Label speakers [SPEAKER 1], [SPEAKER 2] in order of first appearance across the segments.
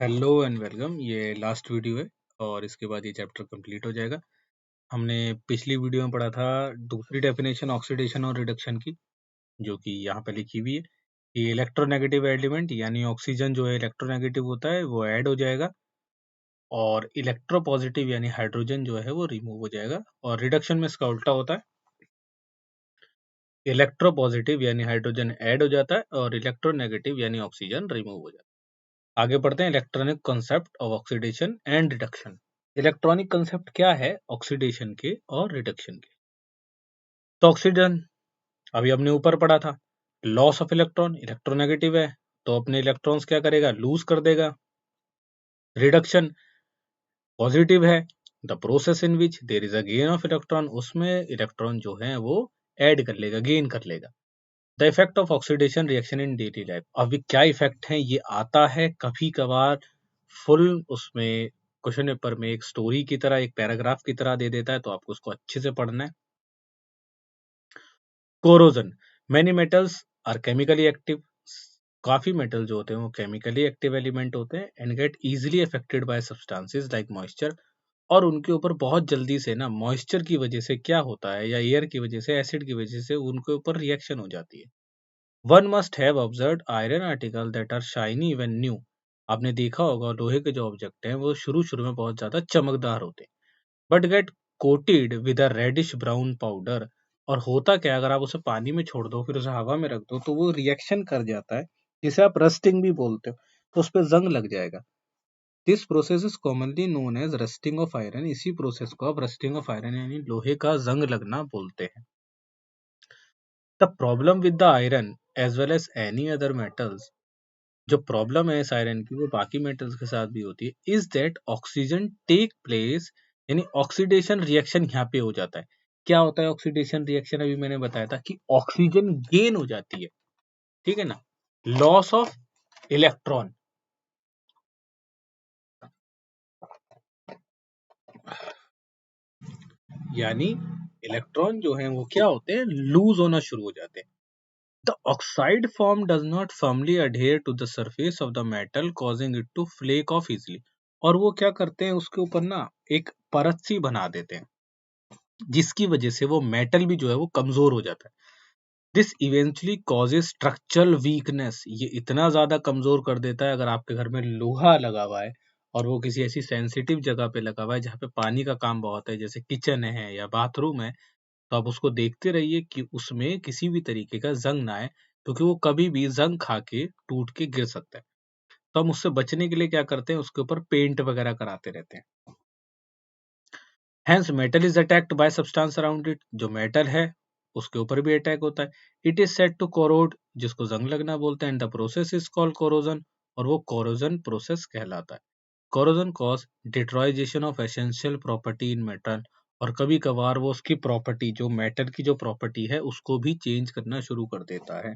[SPEAKER 1] Hello and welcome. ये last video है और इसके बाद ये चैप्टर कंप्लीट हो जाएगा। हमने पिछली वीडियो में पढ़ा था दूसरी डेफिनेशन ऑक्सीडेशन और रिडक्शन की, जो कि यहाँ पे लिखी हुई है कि इलेक्ट्रोनेगेटिव एलिमेंट यानी ऑक्सीजन जो है इलेक्ट्रोनेगेटिव होता है वो ऐड हो जाएगा और इलेक्ट्रोपॉजिटिव यानी हाइड्रोजन जो है वो रिमूव हो जाएगा। और रिडक्शन में इसका उल्टा होता है, इलेक्ट्रोपॉजिटिव यानी हाइड्रोजन ऐड हो जाता है और इलेक्ट्रोनेगेटिव यानी ऑक्सीजन रिमूव हो जाता है। आगे पढ़ते हैं electronic concept of oxidation and reduction. Electronic concept क्या है ऑक्सीडेशन के और रिडक्शन के। तो ऑक्सीजन अभी हमने ऊपर पढ़ा था, लॉस ऑफ इलेक्ट्रॉन, इलेक्ट्रोनेगेटिव है तो अपने इलेक्ट्रॉन्स क्या करेगा, लूज कर देगा। रिडक्शन पॉजिटिव है, the process in which there is a gain of electron, उसमें इलेक्ट्रॉन जो है वो ऐड कर लेगा, गेन कर लेगा। The effect of oxidation reaction in daily life, अभी क्या इफेक्ट है ये आता है कभी कभार फुल उसमें क्वेश्चन पेपर में एक स्टोरी की तरह, एक पैराग्राफ की तरह दे देता है, तो आपको उसको अच्छे से पढ़ना है। Corrosion, many metals are chemically active, काफी मेटल जो होते हैं वो केमिकली एक्टिव एलिमेंट होते हैं and get easily affected by substances like moisture, और उनके ऊपर बहुत जल्दी से ना मॉइस्चर की वजह से क्या होता है या एयर की वजह से, एसिड की वजह से उनके ऊपर रिएक्शन हो जाती है। One must have observed iron article that are shiny when new, आपने देखा होगा लोहे के जो ऑब्जेक्ट हैं वो शुरू शुरू में बहुत ज्यादा चमकदार होते हैं, but get coated with a reddish brown powder, और होता क्या है, अगर आप उसे पानी में छोड़ दो फिर उसे हवा में रख दो तो वो रिएक्शन कर जाता है, जिसे आप रस्टिंग भी बोलते हो, तो उस पर जंग लग जाएगा। This process is commonly known as rusting of iron, इसी प्रोसेस को आप रस्टिंग ऑफ आयरन यानी लोहे का जंग लगना बोलते हैं। The problem with the iron as well as any other metals, जो प्रॉब्लम है इस आयरन की वो बाकी मेटल्स के साथ भी होती है, is that oxygen take place, यानी ऑक्सीडेशन रिएक्शन यहाँ पे हो जाता है। क्या होता है ऑक्सीडेशन रिएक्शन, अभी मैंने बताया था कि ऑक्सीजन गेन हो जाती है, ठीक है ना, लॉस ऑफ इलेक्ट्रॉन, यानी इलेक्ट्रॉन जो है वो क्या होते हैं, लूज होना शुरू हो जाते हैं। The oxide form does not firmly adhere to the surface of the metal causing it to flake off easily, और वो क्या करते हैं उसके ऊपर ना एक परत सी बना देते हैं, जिसकी वजह से वो मेटल भी जो है वो कमजोर हो जाता है। This eventually causes structural weakness, ये इतना ज्यादा कमजोर कर देता है, अगर आपके घर में लोहा लगा हुआ है और वो किसी ऐसी सेंसिटिव जगह पे लगा हुआ है जहाँ पे पानी का काम बहुत है, जैसे किचन है या बाथरूम है, तो आप उसको देखते रहिए कि उसमें किसी भी तरीके का जंग ना आए, क्योंकि वो कभी भी जंग खा के टूट के गिर सकता है। तो हम उससे बचने के लिए क्या करते हैं, उसके ऊपर पेंट वगैरह कराते रहते हैं। Hence metal is attacked by substance around it, जो मेटल है उसके ऊपर भी अटैक होता है। It is set to corrode, जिसको जंग लगना बोलते हैं, the process is called corrosion, और वो कोरोजन प्रोसेस कहलाता है। Corrosion cause deterioration of essential property in metal, और कभी कभार वो उसकी प्रॉपर्टी, जो मेटल की जो प्रॉपर्टी है उसको भी चेंज करना शुरू कर देता है।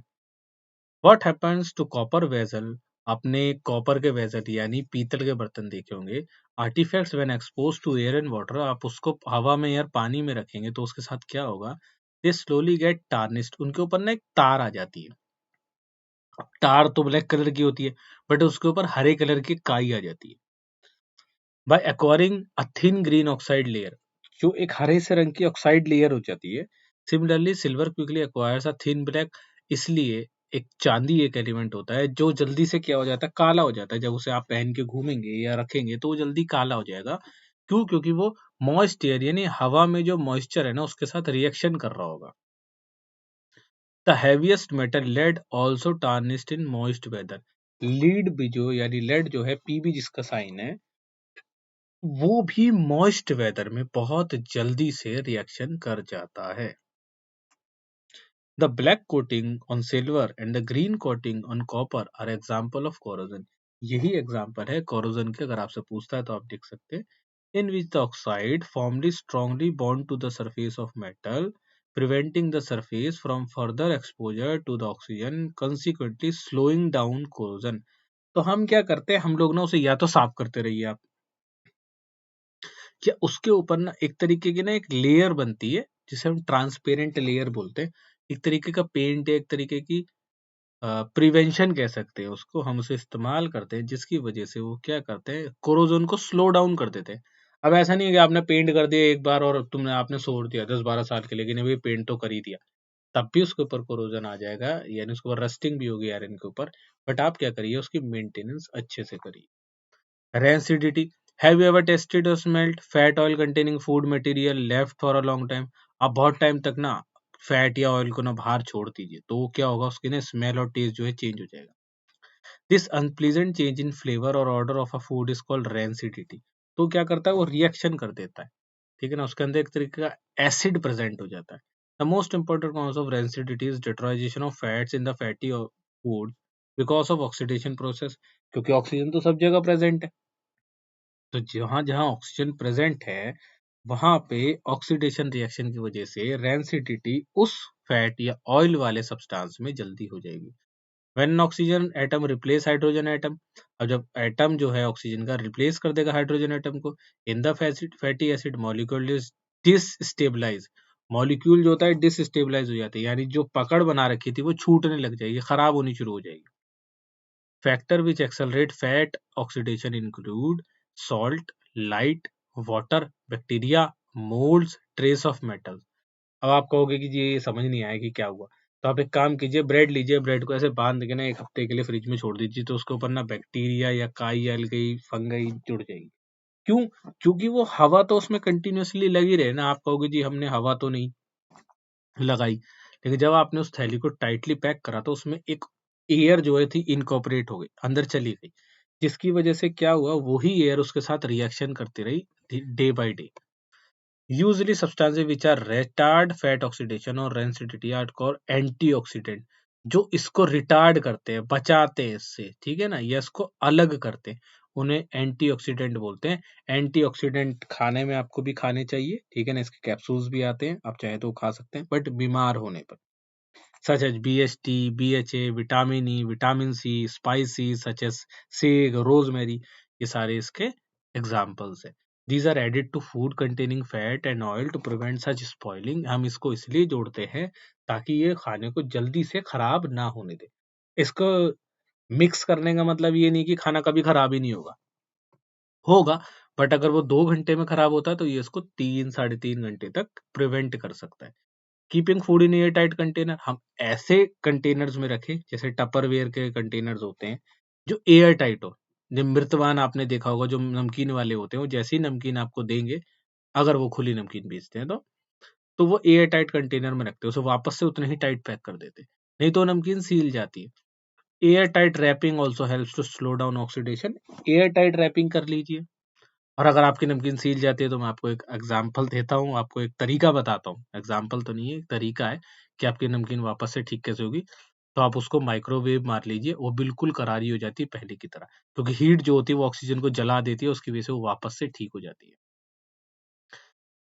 [SPEAKER 1] What happens to copper vessel, आपने कॉपर के वेसल यानी पीतल के बर्तन देखे होंगे, artefacts when expose to air and water, आप उसको हवा में या पानी में रखेंगे तो उसके साथ क्या होगा, दे स्लोली गेट टार्निश्ड, उनके ऊपर ना एक तार आ जाती है। तार तो ब्लैक कलर की होती है, बट उसके ऊपर हरे कलर की काई आ जाती है। By acquiring a thin green oxide layer, जो एक हरे से रंग की ऑक्साइड लेयर हो जाती है। Similarly silver quickly acquires a thin black, इसलिए एक चांदी एक एलिमेंट होता है जो जल्दी से क्या हो जाता है, काला हो जाता है, जब उसे आप पहन के घूमेंगे या रखेंगे तो वो जल्दी काला हो जाएगा। क्यों? क्योंकि वो मॉइस्ट एयर यानी हवा में जो मॉइस्चर है ना उसके साथ रिएक्शन कर रहा होगा। The heaviest metal lead also tarnished in moist weather, lead भी जो यानी लेड जो है, पीबी जिसका साइन है, वो भी मॉइस्ट वेदर में बहुत जल्दी से रिएक्शन कर जाता है। The black coating on silver and the green coating on copper are example of corrosion, यही एग्जाम्पल है कोरोजन के, अगर आपसे पूछता है तो आप देख सकते हैं। In which the oxide formally strongly bond to the surface of metal, preventing the surface from further exposure to the oxygen, consequently slowing down corrosion। तो हम क्या करते हैं, हम लोग ना उसे या तो साफ करते रहिए आप, क्या उसके ऊपर ना एक तरीके की ना एक लेयर बनती है जिसे हम ट्रांसपेरेंट लेयर बोलते हैं, एक तरीके का पेंट है, एक तरीके की प्रिवेंशन कह सकते हैं उसको, हम उसे इस्तेमाल करते हैं जिसकी वजह से वो क्या करते हैं, कोरोजन को स्लो डाउन कर देते हैं। अब ऐसा नहीं है कि आपने पेंट कर दिया एक बार और आपने छोड़ दिया 10-12 साल के लिए, लेकिन अभी पेंट तो कर ही दिया, तब भी उसके ऊपर कोरोजन आ जाएगा, यानी उसके ऊपर रस्टिंग भी होगी आयरन के ऊपर। बट आप क्या करिए, उसकी मेंटेनेंस अच्छे से करिए। Rancidity. Have you ever tasted or smelled fat oil containing food material left for a long time? आप बहुत टाइम तक ना फैट या ऑयल को ना बाहर छोड़ दीजिए, तो वो क्या होगा, उसकी ना स्मेल और टेस्ट जो है चेंज हो जाएगा। This unpleasant change in flavour और order of a food is called rancidity. तो क्या करता है, वो रिएक्शन कर देता है, ठीक है ना, उसके अंदर एक तरीके का एसिड प्रेजेंट हो जाता है। The most important cause of rancidity is deterioration of fats in the fatty food because of oxidation process, क्योंकि ऑक्सीजन तो सब जगह प्रेजेंट है। तो जहाँ-जहाँ ऑक्सीजन प्रेजेंट है, वहाँ पे ऑक्सीडेशन रिएक्शन की वजह से रैंसिडिटी उस फैट या ऑयल वाले सब्सटेंस में जल्दी हो जाएगी। When oxygen atom replace hydrogen atom, अब जब एटम जो है ऑक्सीजन का रिप्लेस कर देगा हाइड्रोजन एटम को in the fatty acid molecule is destabilize, molecule जो होता है डिसस्टेबलाइज हो जाते हैं, यानी जो पकड़ बना रखी थी वो छूटने लग जाएगी, खराब होनी शुरू हो जाएगी। Factor which accelerate fat oxidation include salt, light, water, bacteria, molds, trace of metals। अब आप कहोगे कि जी ये समझ नहीं आया कि क्या हुआ, तो आप एक काम कीजिए, ब्रेड लीजिए, ब्रेड को ऐसे बांध के ना 1 हफ्ते के लिए फ्रिज में छोड़ दीजिए, तो उसके ऊपर ना बैक्टीरिया या काई या अलगी फंगई जुड़ जाएगी। क्यों? क्योंकि वो हवा तो उसमें कंटिन्यूअसली लगी रहे ना। आप कहोगे जी हमने हवा तो नहीं लगाई, लेकिन जब आपने उस थैली को टाइटली पैक करा तो उसमें एक एयर जो है थी इनकॉर्पोरेट हो गई, अंदर चली गई, जिसकी वजह से क्या हुआ, वही एयर उसके साथ रिएक्शन करती रही day by day. Usually substances which are retard fat oxidation और rancidity are called antioxidant, जो इसको रिटार्ड करते हैं, बचाते हैं इससे, ठीक है ना, या इसको अलग करते हैं, उन्हें एंटीऑक्सीडेंट बोलते हैं। एंटीऑक्सीडेंट खाने में आपको भी खाने चाहिए, ठीक है ना, इसके कैप्सूल्स भी आते हैं, आप चाहे तो खा सकते हैं, बट बीमार होने पर, such as BHT, BHA, vitamin E, vitamin C, spices such as sage, rosemary, ये सारे इसके एग्जाम्पल्स हैं। These are added to food containing fat and oil to prevent such spoiling। हम इसको इसलिए जोड़ते हैं ताकि ये खाने को जल्दी से खराब ना होने दे। इसको मिक्स करने का मतलब ये नहीं कि खाना कभी खराब ही नहीं होगा, होगा, बट अगर वो 2 घंटे में खराब होता है तो ये इसको 3 साढ़े 3 घंटे तक प्रिवेंट कर सकता है। Keeping food in air tight container, हम ऐसे कंटेनर्स में रखें जैसे टपरवेयर के कंटेनर्स होते हैं जो एयर टाइट हो। जो मृतवान आपने देखा होगा, जो नमकीन वाले होते हैं, वो जैसे ही नमकीन आपको देंगे, अगर वो खुली नमकीन बेचते हैं तो वो एयर टाइट कंटेनर में रखते हैं, उसे वापस से उतने ही टाइट पैक कर देते हैं, नहीं तो नमकीन सील जाती है। Airtight wrapping also helps to slow down oxidation, airtight wrapping कर लीजिए। और अगर आपकी नमकीन सील जाती है तो मैं आपको एक एग्जांपल देता हूँ, आपको एक तरीका बताता हूँ, एग्जांपल तो नहीं है, एक तरीका है कि आपकी नमकीन वापस से ठीक कैसे होगी। तो आप उसको माइक्रोवेव मार लीजिए, वो बिल्कुल करारी हो जाती है पहले की तरह, क्योंकि हीट जो होती है वो ऑक्सीजन को जला देती है, उसकी वजह से वो वापस से ठीक हो जाती है।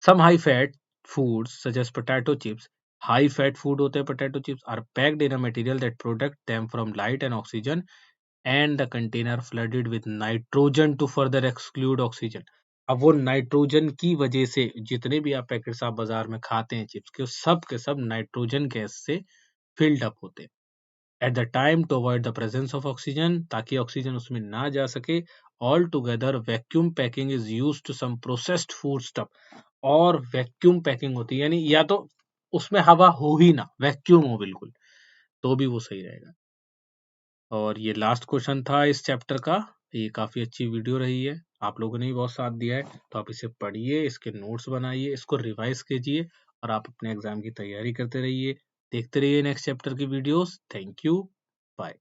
[SPEAKER 1] Some high fat foods such as potato chips, high fat food होते हैं potato chips, are packed in a material that protect them from light and oxygen and the container flooded with nitrogen to further exclude oxygen। अब वो nitrogen की वजह से जितने भी आप पैकेट्स आप बाजार में खाते हैं चिप्स के, सब के सब नाइट्रोजन गैस से फिल्ड अप होते हैं at the time to avoid the presence of oxygen, ताकि ऑक्सीजन उसमें ना जा सके। Altogether vacuum packing is use to some processed foodstuff, और वैक्यूम पैकिंग होती है, यानी या तो उसमें हवा हो ही ना, वैक्यूम हो बिल्कुल, तो भी वो सही रहेगा। और ये लास्ट क्वेश्चन था इस चैप्टर का। ये काफ़ी अच्छी वीडियो रही है, आप लोगों ने भी बहुत साथ दिया है, तो आप इसे पढ़िए, इसके नोट्स बनाइए, इसको रिवाइज कीजिए और आप अपने एग्जाम की तैयारी करते रहिए। देखते रहिए नेक्स्ट चैप्टर की वीडियोस। Thank you, bye.